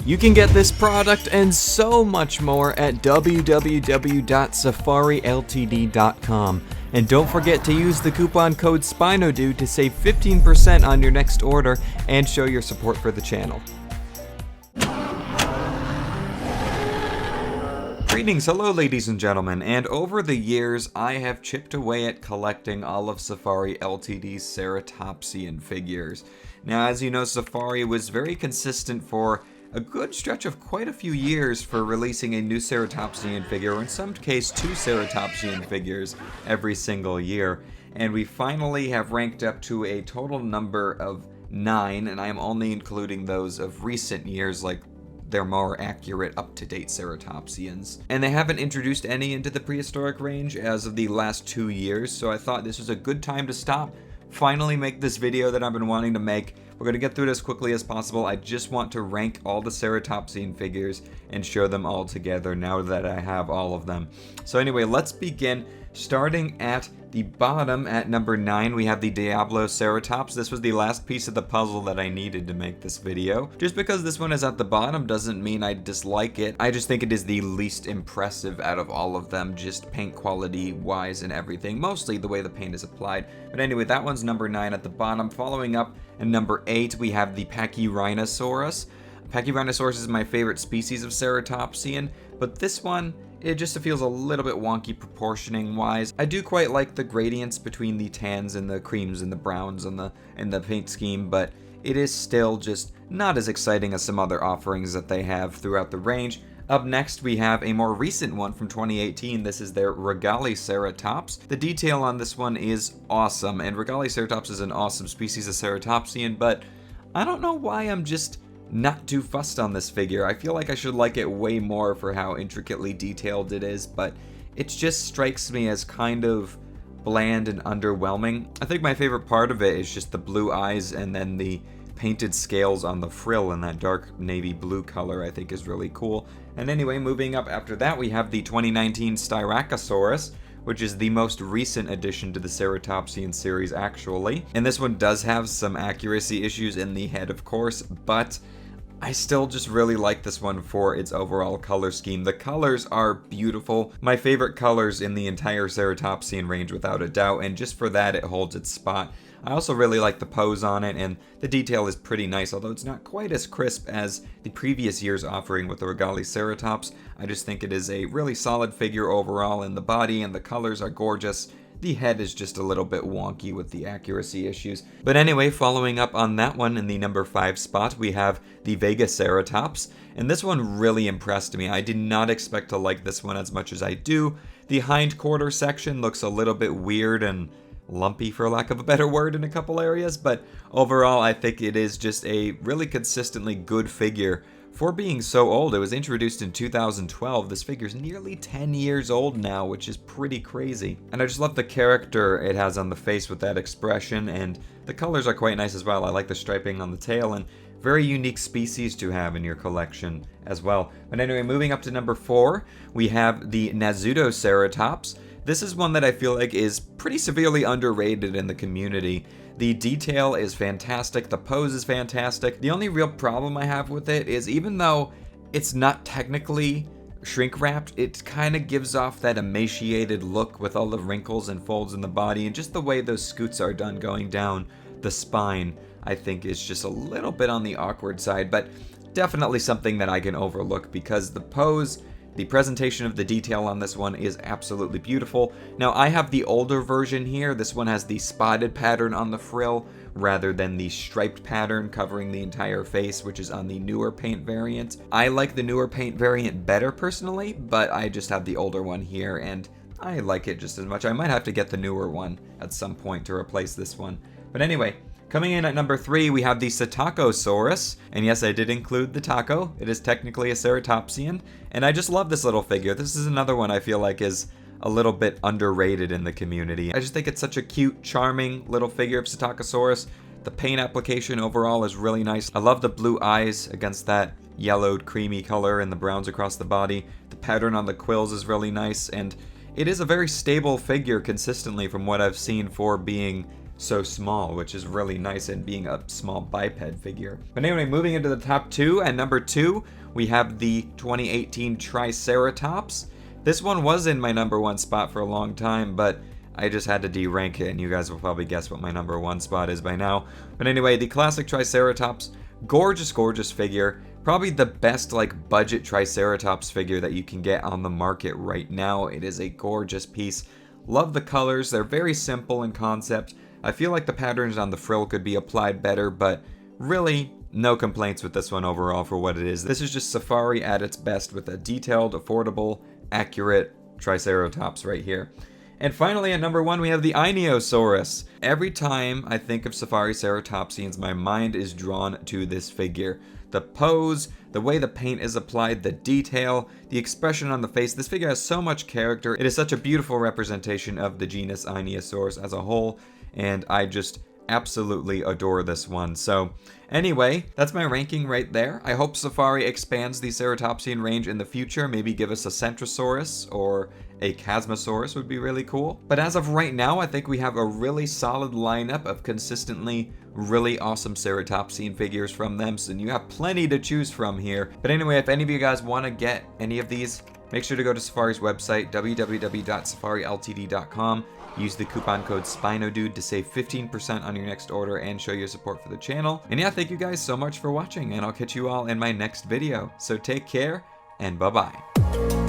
You can get this product and so much more at www.safariltd.com. And don't forget to use the coupon code SpinoDude to save 15% on your next order and show your support for the channel. Greetings, hello ladies and gentlemen, and over the years I have chipped away at collecting all of Safari Ltd's Ceratopsian figures. Now, as you know, Safari was very consistent for a good stretch of quite a few years for releasing a new Ceratopsian figure, or in some case two Ceratopsian figures every single year. And we finally have ranked up to a total number of 9, and I am only including those of recent years, like they're more accurate, up-to-date Ceratopsians. And they haven't introduced any into the prehistoric range as of the last 2 years, so I thought this was a good time to stop, finally make this video that I've been wanting to make. We're going to get through it as quickly as possible. I just want to rank all the Ceratopsian figures and show them all together now that I have all of them. So anyway, let's begin. Starting at the bottom at number 9, we have the Diablo Ceratops. This was the last piece of the puzzle that I needed to make this video. Just because this one is at the bottom doesn't mean I dislike it. I just think it is the least impressive out of all of them, just paint quality wise and everything. Mostly the way the paint is applied. But anyway, that one's number 9 at the bottom. Following up at number 8, we have the Pachyrhinosaurus. Pachyrhinosaurus is my favorite species of Ceratopsian, but this one, it just feels a little bit wonky proportioning wise. I do quite like the gradients between the tans and the creams and the browns and the paint scheme, but it is still just not as exciting as some other offerings that they have throughout the range. Up next, we have a more recent one from 2018. This is their Ceratops. The detail on this one is awesome, and Ceratops is an awesome species of Ceratopsian, but I don't know why I'm just not too fussed on this figure. I feel like I should like it way more for how intricately detailed it is, but it just strikes me as kind of bland and underwhelming. I think my favorite part of it is just the blue eyes and then the painted scales on the frill in that dark navy blue color I think is really cool. And anyway, moving up after that, we have the 2019 Styracosaurus, which is the most recent addition to the Ceratopsian series actually. And this one does have some accuracy issues in the head, of course, but I still just really like this one for its overall color scheme. The colors are beautiful. My favorite colors in the entire Ceratopsian range without a doubt, and just for that it holds its spot. I also really like the pose on it, and the detail is pretty nice, although it's not quite as crisp as the previous year's offering with the Ceratops. I just think it is a really solid figure overall, and the body and the colors are gorgeous. The head is just a little bit wonky with the accuracy issues. But anyway, following up on that one, in the number 5 spot, we have the Vega Ceratops. And this one really impressed me. I did not expect to like this one as much as I do. The hindquarter section looks a little bit weird and lumpy, for lack of a better word, in a couple areas. But overall, I think it is just a really consistently good figure. For being so old, it was introduced in 2012. This figure's nearly 10 years old now, which is pretty crazy. And I just love the character it has on the face with that expression, and the colors are quite nice as well. I like the striping on the tail, and very unique species to have in your collection as well. But anyway, moving up to number 4, we have the Nazuto Ceratops. This is one that I feel like is pretty severely underrated in the community. The detail is fantastic, the pose is fantastic. The only real problem I have with it is, even though it's not technically shrink wrapped, it kind of gives off that emaciated look with all the wrinkles and folds in the body, and just the way those scoots are done going down the spine, I think is just a little bit on the awkward side, but definitely something that I can overlook because the pose, the presentation of the detail on this one is absolutely beautiful. Now, I have the older version here. This one has the spotted pattern on the frill rather than the striped pattern covering the entire face, which is on the newer paint variant. I like the newer paint variant better personally, but I just have the older one here and I like it just as much. I might have to get the newer one at some point to replace this one. But anyway, coming in at number 3, we have the Satacosaurus, and yes, I did include the taco. It is technically a Ceratopsian, and I just love this little figure. This is another one I feel like is a little bit underrated in the community. I just think it's such a cute, charming little figure of Satacosaurus. The paint application overall is really nice. I love the blue eyes against that yellowed, creamy color and the browns across the body. The pattern on the quills is really nice, and it is a very stable figure consistently from what I've seen for being so small, which is really nice in being a small biped figure. But anyway, moving into the top 2, and number 2, we have the 2018 Triceratops. This one was in my number 1 spot for a long time, but I just had to de-rank it, and you guys will probably guess what my number 1 spot is by now. But anyway, the classic Triceratops, gorgeous, gorgeous figure. Probably the best like budget Triceratops figure that you can get on the market right now. It is a gorgeous piece. Love the colors. They're very simple in concept. I feel like the patterns on the frill could be applied better, but really no complaints with this one overall for what it is. This is just Safari at its best with a detailed, affordable, accurate Triceratops right here. And finally, at number 1, we have the Dinosaurus. Every time I think of Safari Ceratopsians, my mind is drawn to this figure. The pose, the way the paint is applied, the detail, the expression on the face. This figure has so much character. It is such a beautiful representation of the genus Dinosaurus as a whole, and I just absolutely adore this one. So anyway, that's my ranking right there. I hope Safari expands the Ceratopsian range in the future. Maybe give us a Centrosaurus or a Chasmosaurus would be really cool. But as of right now, I think we have a really solid lineup of consistently really awesome Ceratopsian figures from them, so you have plenty to choose from here. But anyway, if any of you guys want to get any of these, make sure to go to Safari's website, www.safariltd.com. Use the coupon code SpinoDude to save 15% on your next order and show your support for the channel. And yeah, thank you guys so much for watching, and I'll catch you all in my next video. So take care, and bye-bye.